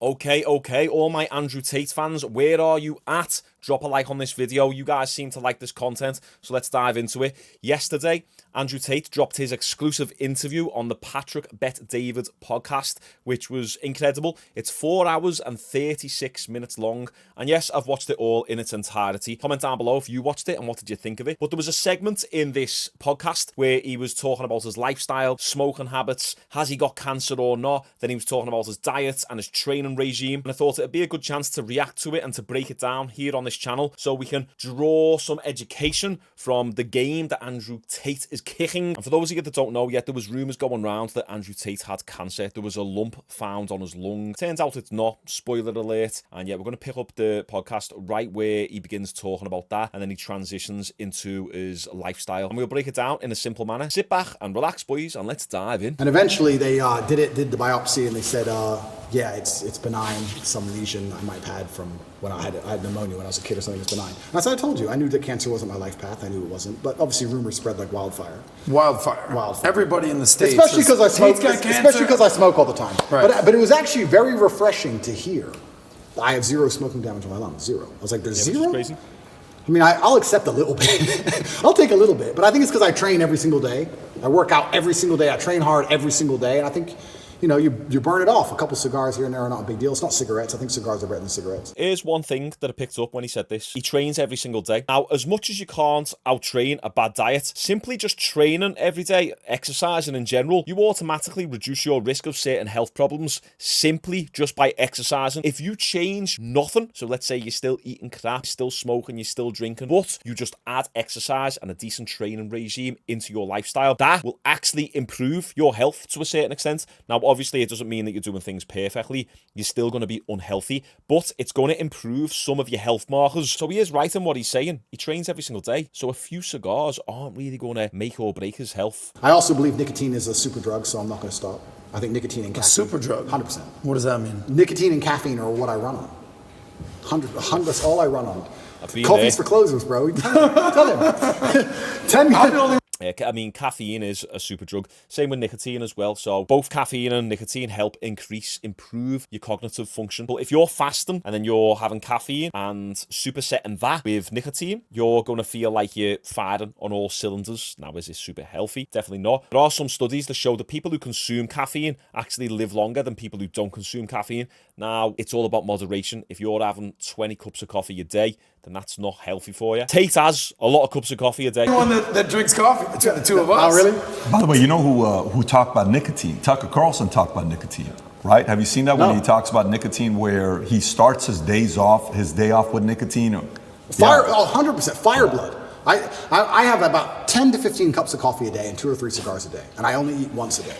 Okay, all my Andrew Tate fans, where are you at? Drop a like on this video. You guys seem to like this content, so let's dive into it. Yesterday, Andrew Tate dropped his exclusive interview on the Patrick Bet-David podcast, which was incredible. It's 4 hours and 36 minutes long, and yes, I've watched it all in its entirety. Comment down below if you watched it and what did you think of it. But there was a segment in this podcast where he was talking about his lifestyle, smoking habits, has he got cancer or not? Then he was talking about his diet and his training regime, and I thought it'd be a good chance to react to it and to break it down here on this channel so we can draw some education from the game that Andrew Tate is kicking. And for those of you that don't know yet, there was rumours going around that Andrew Tate had cancer. There was a lump found on his lung. Turns out it's not. Spoiler alert. And yeah, we're going to pick up the podcast right where he begins talking about that, and then he transitions into his lifestyle. And we'll break it down in a simple manner. Sit back and relax, boys, and let's dive in. And eventually they did the biopsy, and they said, yeah, it's benign. Some lesion I might have had from when I had pneumonia when I was a kid or something. It's benign. And as I told you, I knew that cancer wasn't my life path. I knew it wasn't. But obviously rumors spread like wildfire. Wildfire. Everybody in the States. Especially because I smoke all the time. Right. But it was actually very refreshing to hear. I have zero smoking damage on my lungs. Zero. I was like, there's zero? Crazy. I mean, I'll accept a little bit. I'll take a little bit. But I think it's because I train every single day. I work out every single day. I train hard every single day. And I think, you burn it off. A couple cigars here and there are not a big deal. It's not cigarettes. I think cigars are better than cigarettes. Here's one thing that I picked up when he said this. He trains every single day. Now, as much as you can't out-train a bad diet, simply just training every day, exercising in general, you automatically reduce your risk of certain health problems simply just by exercising. If you change nothing, so let's say you're still eating crap, still smoking, you're still drinking, but you just add exercise and a decent training regime into your lifestyle, that will actually improve your health to a certain extent. Now, obviously, it doesn't mean that you're doing things perfectly. You're still going to be unhealthy, but it's going to improve some of your health markers. So he is right in what he's saying. He trains every single day. So a few cigars aren't really going to make or break his health. I also believe nicotine is a super drug, so I'm not going to stop. I think nicotine and caffeine. A super drug? 100%. What does that mean? Nicotine and caffeine are what I run on. 100, that's all I run on. Coffee's for closers, bro. Tell him. 10 I mean, caffeine is a super drug. Same with nicotine as well. So both caffeine and nicotine help improve your cognitive function. But if you're fasting and then you're having caffeine and supersetting that with nicotine, you're going to feel like you're firing on all cylinders. Now, is this super healthy? Definitely not. There are some studies that show that people who consume caffeine actually live longer than people who don't consume caffeine. Now, it's all about moderation. If you're having 20 cups of coffee a day, then that's not healthy for you. Tate has a lot of cups of coffee a day. Anyone that drinks coffee between the two of us. Oh, really? By the way, you know who talked about nicotine? Tucker Carlson talked about nicotine, right? Have you seen that when he talks about nicotine, where he starts his day off with nicotine? Fire, 100%. Fire blood. I have about 10 to 15 cups of coffee a day and 2 or 3 cigars a day, and I only eat once a day.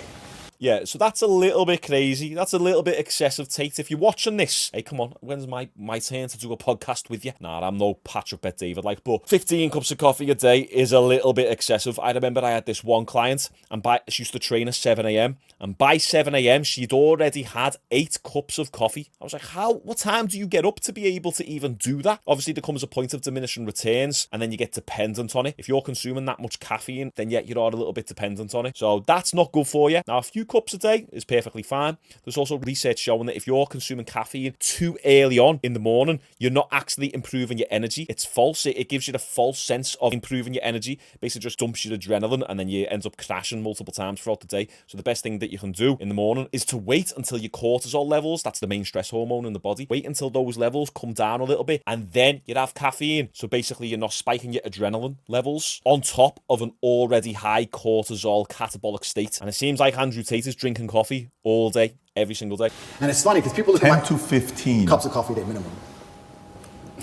Yeah, so that's a little bit crazy. That's a little bit excessive, Tate. If you're watching this, hey, come on, when's my turn to do a podcast with you? Nah, I'm no Patrick Bet-David, but 15 cups of coffee a day is a little bit excessive. I remember I had this one client, and she used to train at 7 a.m., and by 7 a.m., she'd already had 8 cups of coffee. I was like, what time do you get up to be able to even do that? Obviously, there comes a point of diminishing returns, and then you get dependent on it. If you're consuming that much caffeine, then yeah, you are a little bit dependent on it. So that's not good for you. Now, a few cups a day is perfectly fine. There's also research showing that if you're consuming caffeine too early on in the morning, you're not actually improving your energy. It's false. It gives you the false sense of improving your energy. Basically just dumps your adrenaline, and then you end up crashing multiple times throughout the day. So the best thing that you can do in the morning is to wait until your cortisol levels, that's the main stress hormone in the body, wait until those levels come down a little bit, and then you'd have caffeine. So basically you're not spiking your adrenaline levels on top of an already high cortisol catabolic state. And it seems like Andrew Tate is drinking coffee all day, every single day. And it's funny because people look at 10 to 15 cups of coffee a day minimum.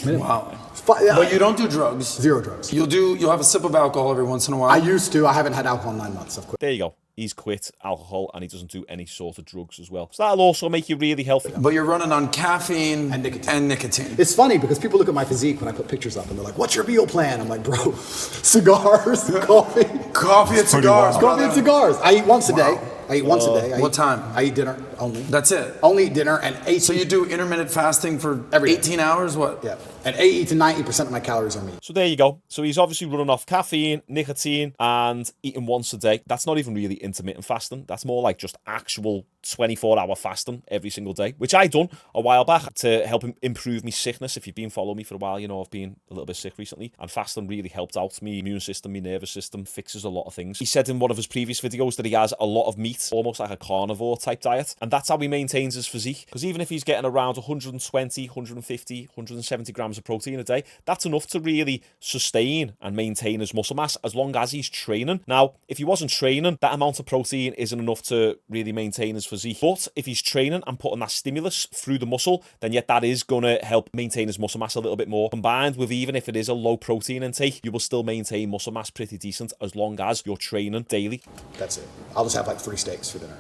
Wow. But you don't do drugs. Zero drugs. You'll have a sip of alcohol every once in a while. I used to. I haven't had alcohol in 9 months. I've quit. There you go. He's quit alcohol and he doesn't do any sort of drugs as well. So that'll also make you really healthy. But you're running on caffeine and nicotine. It's funny because people look at my physique when I put pictures up and they're like, what's your meal plan? I'm like, bro, cigars, coffee. Coffee and cigars. Coffee and cigars. I eat once a day. I eat once a day. What time? I eat dinner only. That's it? Only eat dinner and 8. So you do intermittent fasting for Every day. 18 hours? What? Yeah. And 80 to 90% of my calories are meat. So there you go. So he's obviously running off caffeine, nicotine, and eating once a day. That's not even really intermittent fasting. That's more like just actual 24-hour fasting every single day, which I done a while back to help improve my sickness. If you've been following me for a while, you know I've been a little bit sick recently, and fasting really helped out me immune system, my nervous system, fixes a lot of things. He said in one of his previous videos that he has a lot of meat, almost like a carnivore type diet, and that's how he maintains his physique. Because even if he's getting around 120, 150, 170 grams of protein a day, that's enough to really sustain and maintain his muscle mass as long as he's training. Now, if he wasn't training, that amount of protein isn't enough to really maintain his physique. But if he's training and putting that stimulus through the muscle, then yet that is going to help maintain his muscle mass a little bit more. Combined with, even if it is a low protein intake, you will still maintain muscle mass pretty decent as long as you're training daily. That's it. I'll just have like 3 steaks for dinner.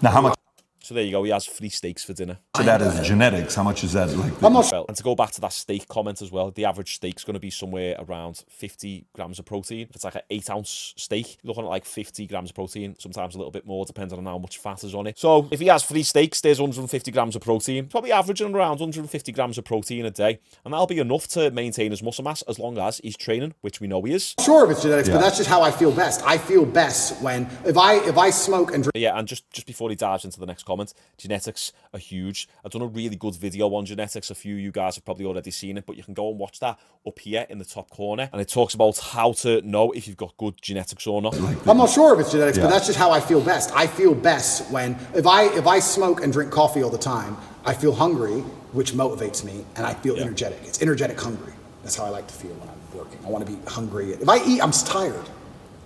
Now, how much So there you go. He has 3 steaks for dinner. of that is genetics? How much is that? Like, Well, and to go back to that steak comment as well, the average steak's going to be somewhere around 50 grams of protein. If it's like an 8-ounce steak, you're looking at like 50 grams of protein, sometimes a little bit more, depending on how much fat is on it. So if he has 3 steaks, there's 150 grams of protein, probably averaging around 150 grams of protein a day. And that'll be enough to maintain his muscle mass as long as he's training, which we know he is. Sure, if it's genetics, but that's just how I feel best. I feel best when, if I smoke and drink. Yeah, and just before he dives into the next comment, genetics are huge. I've done a really good video on genetics. A few of you guys have probably already seen it, but you can go and watch that up here in the top corner, and it talks about how to know if you've got good genetics or not. I'm not sure if it's genetics, but that's just how I feel best. I feel best when, if I smoke and drink coffee all the time, I feel hungry, which motivates me, and I feel energetic. It's energetic hungry. That's how I like to feel when I'm working. I want to be hungry. If I eat, I'm tired.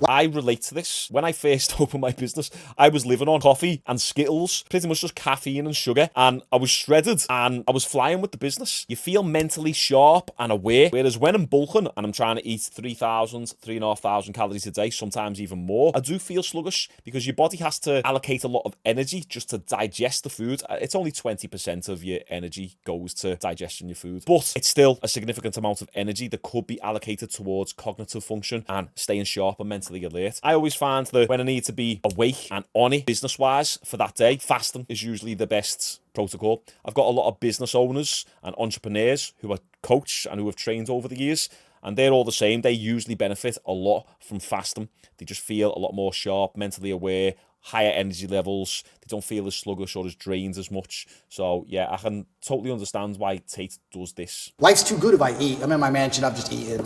I relate to this. When I first opened my business, I was living on coffee and Skittles, pretty much just caffeine and sugar, and I was shredded and I was flying with the business. You feel mentally sharp and aware, whereas when I'm bulking and I'm trying to eat 3,000, 3,500 calories a day, sometimes even more, I do feel sluggish because your body has to allocate a lot of energy just to digest the food. It's only 20% of your energy goes to digesting your food, but it's still a significant amount of energy that could be allocated towards cognitive function and staying sharp and mentally alert. I always find that when I need to be awake and on it business-wise for that day, fasting is usually the best protocol. I've got a lot of business owners and entrepreneurs who are coached and who have trained over the years, and they're all the same. They usually benefit a lot from fasting. They just feel a lot more sharp, mentally aware, higher energy levels. They don't feel as sluggish or as drained as much. So yeah, I can totally understand why Tate does this. Life's too good if I eat. I'm in my mansion, I've just eaten.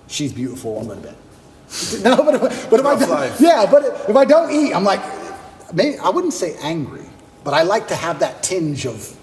She's beautiful, I'm going to bed. No, but if I don't, but if I don't eat, I'm like, maybe I wouldn't say angry, but I like to have that tinge of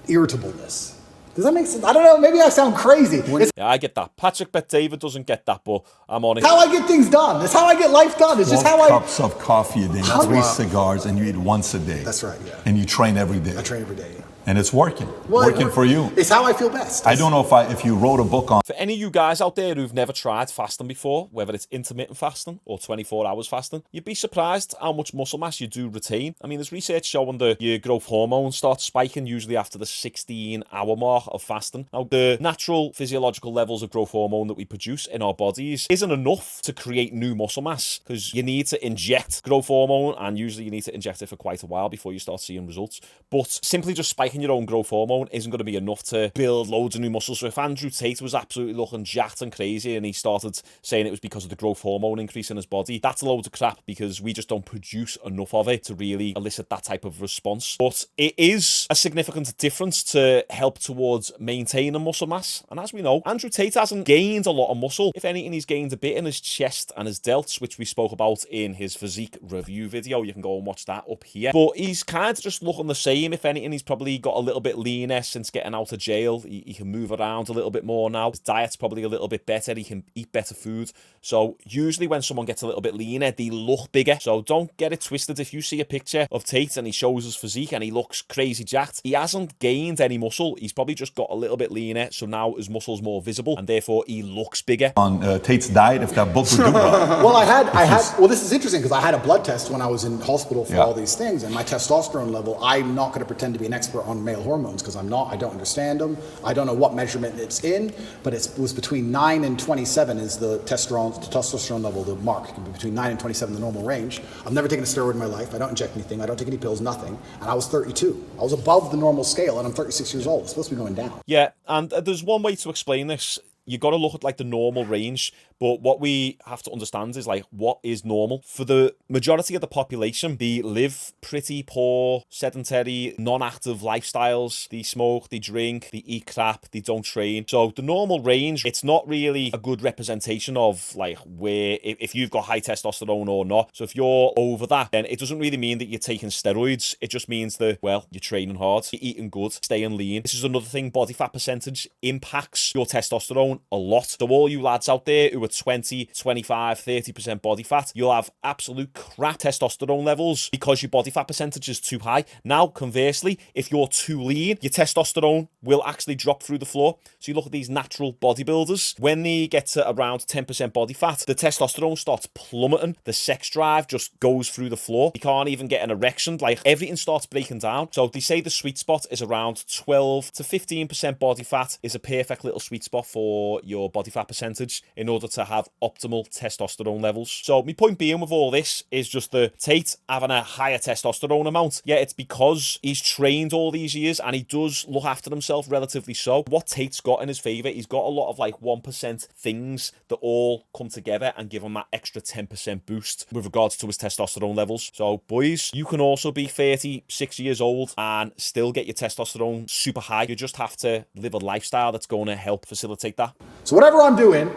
irritableness. Does that make sense? I don't know. Maybe I sound crazy. Yeah, I get that. Patrick Bet David doesn't get that, but I'm on it. It's how I get things done. It's how I get life done. It's just how 12 cups of coffee a day, 3 cigars, and you eat once a day. That's right, yeah. And you train every day. I train every day, yeah. And it's working. Working for you. It's how I feel best. I don't know if you wrote a book on. For any of you guys out there who've never tried fasting before, whether it's intermittent fasting or 24 hours fasting, you'd be surprised how much muscle mass you do retain. I mean, there's research showing that your growth hormone starts spiking usually after the 16-hour mark of fasting. Now, the natural physiological levels of growth hormone that we produce in our bodies isn't enough to create new muscle mass, because you need to inject growth hormone, and usually you need to inject it for quite a while before you start seeing results. But simply just spiking your own growth hormone isn't going to be enough to build loads of new muscles. So if Andrew Tate was absolutely looking jacked and crazy and he started saying it was because of the growth hormone increase in his body, that's a load of crap, because we just don't produce enough of it to really elicit that type of response. But it is a significant difference to help towards maintaining muscle mass. And as we know, Andrew Tate hasn't gained a lot of muscle. If anything, he's gained a bit in his chest and his delts, which we spoke about in his physique review video. You can go and watch that up here. But he's kind of just looking the same. If anything, he's probably got a little bit leaner since getting out of jail. He can move around a little bit more now. His diet's probably a little bit better. He can eat better food. So usually when someone gets a little bit leaner, they look bigger. So don't get it twisted. If you see a picture of Tate and he shows his physique and he looks crazy jacked, he hasn't gained any muscle. He's probably just got a little bit leaner. So now his muscle's more visible and therefore he looks bigger. On Tate's diet, if that book would do well. Well, this is interesting because I had a blood test when I was in hospital for all these things, and my testosterone level, I'm not going to pretend to be an expert on male hormones because I'm not. I don't understand them. I don't know what measurement it's in, but it was between 9 and 27 is the testosterone level, the mark. It can be between 9 and 27, the normal range. I've never taken a steroid in my life. I don't inject anything. I don't take any pills, nothing. And I was 32. I was above the normal scale, and I'm 36 years old. It's supposed to be going down. Yeah, and there's one way to explain this. You got to look at like the normal range, but what we have to understand is like what is normal for the majority of the population. They live pretty poor, sedentary, non-active lifestyles. They smoke, they drink, they eat crap, they don't train. So the normal range, it's not really a good representation of like where if you've got high testosterone or not. So if you're over that, then it doesn't really mean that you're taking steroids. It just means that, well, you're training hard, you're eating good, staying lean. This is another thing. Body fat percentage impacts your testosterone a lot. So all you lads out there who are 20, 25, 30% body fat, you'll have absolute crap testosterone levels because your body fat percentage is too high. Now, conversely, if you're too lean, your testosterone will actually drop through the floor. So you look at these natural bodybuilders, when they get to around 10% body fat, the testosterone starts plummeting. The sex drive just goes through the floor. You can't even get an erection. Like, everything starts breaking down. So they say the sweet spot is around 12 to 15% body fat is a perfect little sweet spot for your body fat percentage in order to have optimal testosterone levels. So my point being with all this is just the Tate having a higher testosterone amount. Yeah, it's because he's trained all these years and he does look after himself relatively so. What Tate's got in his favour, he's got a lot of like 1% things that all come together and give him that extra 10% boost with regards to his testosterone levels. So boys, you can also be 36 years old and still get your testosterone super high. You just have to live a lifestyle that's going to help facilitate that. So whatever I'm doing,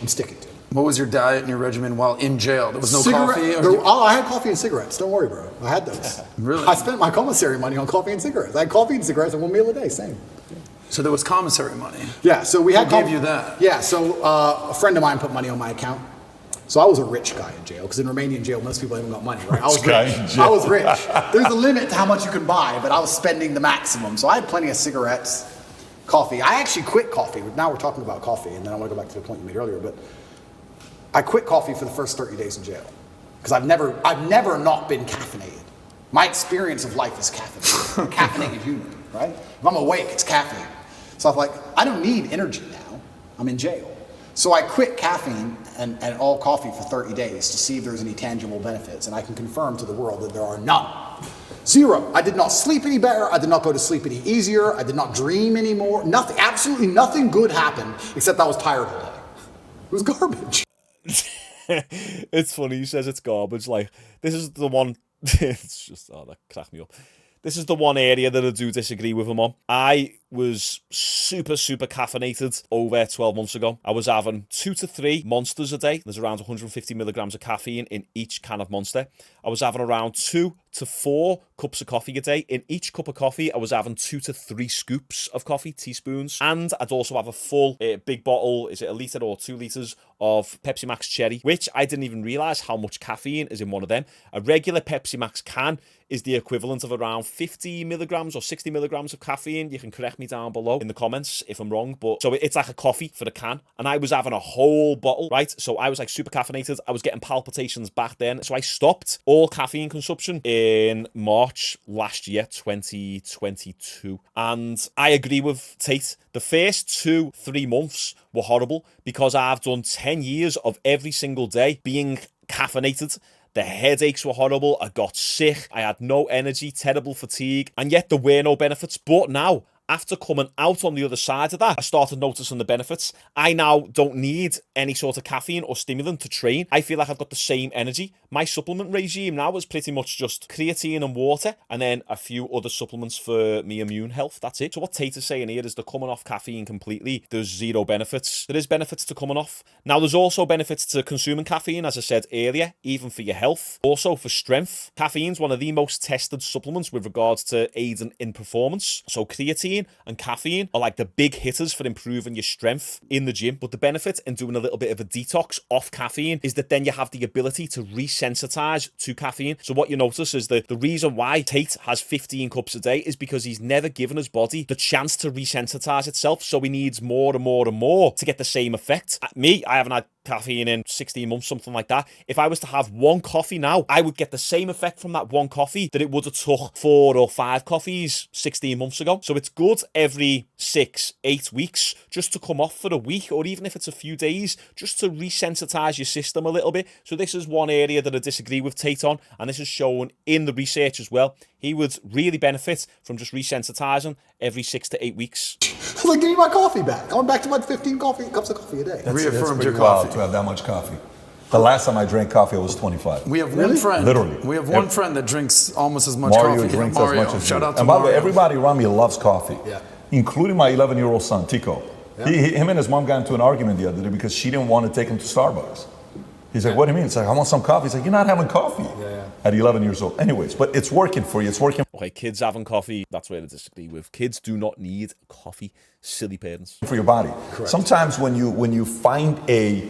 I'm sticking to. What was your diet and your regimen while in jail? There was no coffee? I had coffee and cigarettes. Don't worry, bro. I had those. Really? I spent my commissary money on coffee and cigarettes. I had coffee and cigarettes and one meal a day, same. So there was commissary money? Yeah, so we had... Who gave you that? Yeah, so a friend of mine put money on my account. So I was a rich guy in jail, because in Romanian jail, most people haven't got money, right? I was rich. I was rich. There's a limit to how much you can buy, but I was spending the maximum. So I had plenty of cigarettes, coffee. I actually quit coffee. Now we're talking about coffee, and then I want to go back to the point you made earlier, but I quit coffee for the first 30 days in jail because I've never not been caffeinated. My experience of life is caffeinated. Caffeinated human, right? If I'm awake, it's caffeine. So I'm like, I don't need energy now. I'm in jail. So I quit caffeine and all coffee for 30 days to see if there's any tangible benefits, and I can confirm to the world that there are none. Zero. I did not sleep any better. I did not go to sleep any easier. I did not dream anymore. Nothing, absolutely nothing good happened except I was tired all day. It was garbage. It's funny, he says it's garbage. Like, this is the one... It's just... Oh, that cracked me up. This is the one area that I do disagree with him on. I was super caffeinated over 12 months ago. I was having 2 to 3 monsters a day. There's around 150 milligrams of caffeine in each can of Monster. I was having around 2 to 4 cups of coffee a day. In each cup of coffee, I was having 2 to 3 scoops of coffee, teaspoons. And I'd also have a full big bottle, is it a litre or 2 litres, of Pepsi Max Cherry, which I didn't even realise how much caffeine is in one of them. A regular Pepsi Max can is the equivalent of around 50 milligrams or 60 milligrams of caffeine. You can correct me down below in the comments if I'm wrong, but so it's like a coffee for the can, and I was having a whole bottle, right? So I was like super caffeinated. I was getting palpitations back then, so I stopped all caffeine consumption in March last year, 2022. And I agree with Tate. The first 2-3 months were horrible because I've done 10 years of every single day being caffeinated. The headaches were horrible. I got sick. I had no energy, terrible fatigue, and yet there were no benefits. But now, after coming out on the other side of that, I started noticing the benefits. I now don't need any sort of caffeine or stimulant to train. I feel like I've got the same energy. My supplement regime now is pretty much just creatine and water, and then a few other supplements for me immune health. That's it. So what Tate is saying here is they're coming off caffeine completely. There's zero benefits. There is benefits to coming off. Now, there's also benefits to consuming caffeine, as I said earlier, even for your health. Also for strength. Caffeine's one of the most tested supplements with regards to aiding in performance. So creatine and caffeine are like the big hitters for improving your strength in the gym. But the benefit in doing a little bit of a detox off caffeine is that then you have the ability to resensitize to caffeine. So what you notice is that the reason why Tate has 15 cups a day is because he's never given his body the chance to resensitize itself. So he needs more and more and more to get the same effect. Me, I haven't had caffeine in 16 months, something like that. If I was to have one coffee now, I would get the same effect from that one coffee that it would have took 4 or 5 coffees 16 months ago. So it's good every 6-8 weeks just to come off for a week, or even if it's a few days, just to resensitize your system a little bit. So this is one area that I disagree with Tate on, and this is shown in the research as well. He would really benefit from just resensitizing every 6 to 8 weeks. It's like, give me my coffee back. I went back to my 15 cups of coffee a day. Reaffirmed your wild coffee. to have that much coffee. The last time I drank coffee, I was 25. We have one friend. Literally. We have one friend that drinks almost as much Mario coffee. drinks Mario. as much as Shout you. out to And by the way, Mario. everybody around me loves coffee, including my 11-year-old son, Tico. Yeah. Him and his mom got into an argument the other day because she didn't want to take him to Starbucks. He's like, what do you mean? It's like, I want some coffee. He's like, you're not having coffee at 11 years old. Anyways, but it's working for you. It's working Okay, kids having coffee, that's where I disagree with. Kids do not need coffee. Silly parents. for your body. Correct. Sometimes when you find a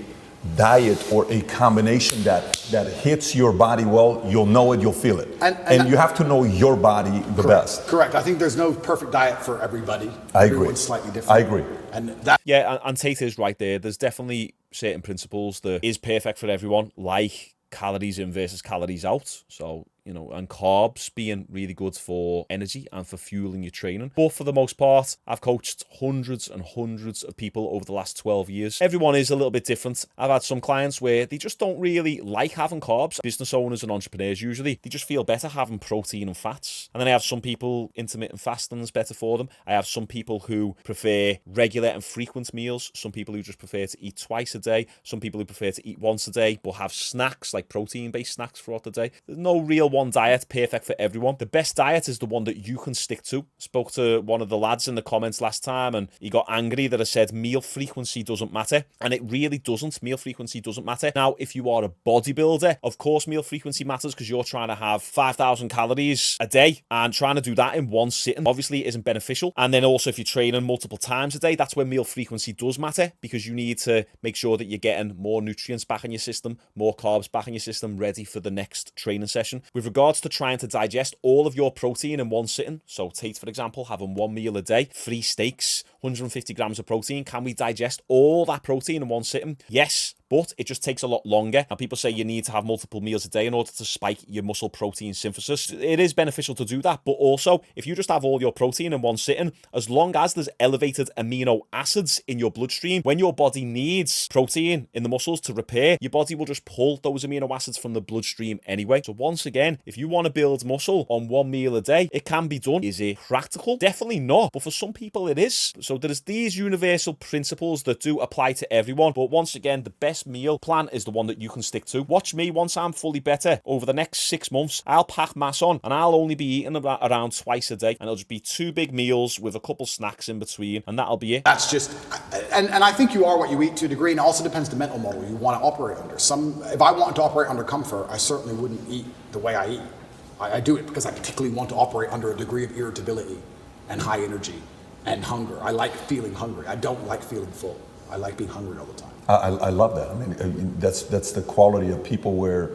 diet or a combination that hits your body well, you'll know it, you'll feel it. And you have to know your body the best. Correct. I think there's no perfect diet for everybody. I agree. Everyone's slightly different. I agree. And that Yeah, and Tate is right there. There's definitely certain principles that is perfect for everyone, like calories in versus calories out. So, and carbs being really good for energy and for fueling your training. But for the most part, I've coached hundreds and hundreds of people over the last 12 years. Everyone is a little bit different. I've had some clients where they just don't really like having carbs. Business owners and entrepreneurs usually, they just feel better having protein and fats. And then I have some people, intermittent fasting is better for them. I have some people who prefer regular and frequent meals. Some people who just prefer to eat twice a day. Some people who prefer to eat once a day, but have snacks, like protein-based snacks throughout the day. There's no real one diet perfect for everyone. The best diet is the one that you can stick to. Spoke to one of the lads in the comments last time and he got angry that I said meal frequency doesn't matter, and it really doesn't. Meal frequency doesn't matter. Now, if you are a bodybuilder, of course meal frequency matters because you're trying to have 5,000 calories a day, and trying to do that in one sitting obviously isn't beneficial. And then also if you're training multiple times a day, that's where meal frequency does matter, because you need to make sure that you're getting more nutrients back in your system, more carbs back in your system, ready for the next training session. With regards to trying to digest all of your protein in one sitting, so Tate, for example, having one meal a day, 3 steaks, 150 grams of protein, can we digest all that protein in one sitting? Yes, but it just takes a lot longer. And people say you need to have multiple meals a day in order to spike your muscle protein synthesis. It is beneficial to do that, but also if you just have all your protein in one sitting, as long as there's elevated amino acids in your bloodstream, when your body needs protein in the muscles to repair, your body will just pull those amino acids from the bloodstream anyway. So once again, if you want to build muscle on one meal a day, it can be done. Is it practical? Definitely not, but for some people it is. So there's these universal principles that do apply to everyone, but once again, the best meal plan is the one that you can stick to. Watch me once I'm fully better. Over the next 6 months, I'll pack mass on and I'll only be eating around twice a day, and it'll just be 2 big meals with a couple snacks in between, and that'll be it. That's just, and I think you are what you eat to a degree, and it also depends the mental model you want to operate under. If I wanted to operate under comfort, I certainly wouldn't eat the way I eat. I do it because I particularly want to operate under a degree of irritability and high energy and hunger. I like feeling hungry. I don't like feeling full. I like being hungry all the time. I love that. I mean, that's the quality of people where,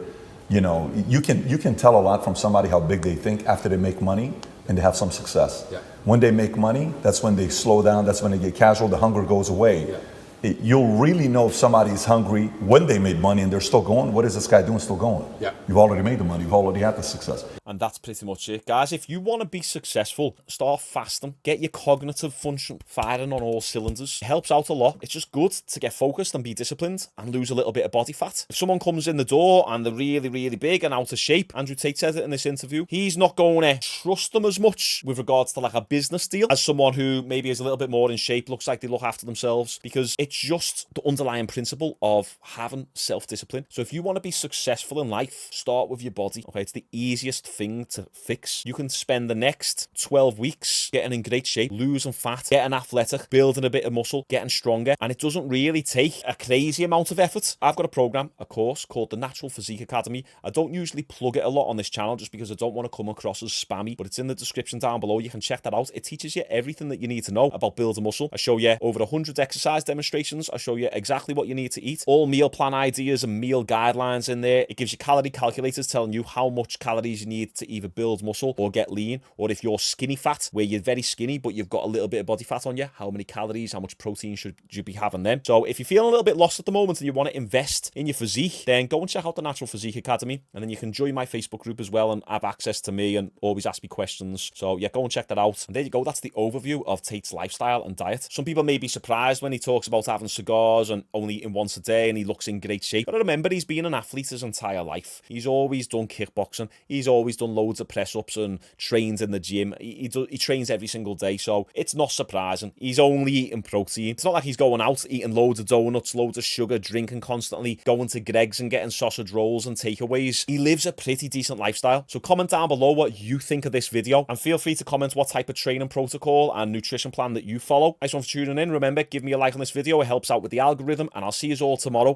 you can tell a lot from somebody how big they think after they make money and they have some success. Yeah. When they make money, that's when they slow down. That's when they get casual. The hunger goes away. Yeah. You'll really know if somebody's hungry when they made money and they're still going. What is this guy doing still going? Yeah. You've already made the money. You've already had the success. And that's pretty much it. Guys, if you want to be successful, start fasting. Get your cognitive function firing on all cylinders. It helps out a lot. It's just good to get focused and be disciplined and lose a little bit of body fat. If someone comes in the door and they're really, really big and out of shape, Andrew Tate said it in this interview, he's not going to trust them as much with regards to like a business deal as someone who maybe is a little bit more in shape, looks like they look after themselves, because it's just the underlying principle of having self-discipline. So if you want to be successful in life, start with your body. Okay, it's the easiest thing to fix. You can spend the next 12 weeks getting in great shape, losing fat, getting athletic, building a bit of muscle, getting stronger, and it doesn't really take a crazy amount of effort. I've got a program, a course called the Natural Physique Academy. I don't usually plug it a lot on this channel just because I don't want to come across as spammy, but it's in the description down below. You can check that out. It teaches you everything that you need to know about building muscle. I show you over 100 exercise demonstrations. I show you exactly what you need to eat, all meal plan ideas and meal guidelines in there. It gives you calorie calculators telling you how much calories you need need to either build muscle or get lean, or if you're skinny fat, where you're very skinny, but you've got a little bit of body fat on you, how many calories, how much protein should you be having then? So if you're feeling a little bit lost at the moment and you want to invest in your physique, then go and check out the Natural Physique Academy, and then you can join my Facebook group as well and have access to me and always ask me questions. So yeah, go and check that out. And there you go. That's the overview of Tate's lifestyle and diet. Some people may be surprised when he talks about having cigars and only eating once a day and he looks in great shape. But remember, he's been an athlete his entire life. He's always done kickboxing. He's always done loads of press-ups and trains in the gym. He trains every single day. So it's not surprising. He's only eating protein. It's not like he's going out eating loads of donuts, loads of sugar, drinking constantly, going to Greg's and getting sausage rolls and takeaways. He lives a pretty decent lifestyle. So comment down below what you think of this video, and feel free to comment what type of training protocol and nutrition plan that you follow. Thanks for tuning in. Remember, give me a like on this video. It helps out with the algorithm, and I'll see you all tomorrow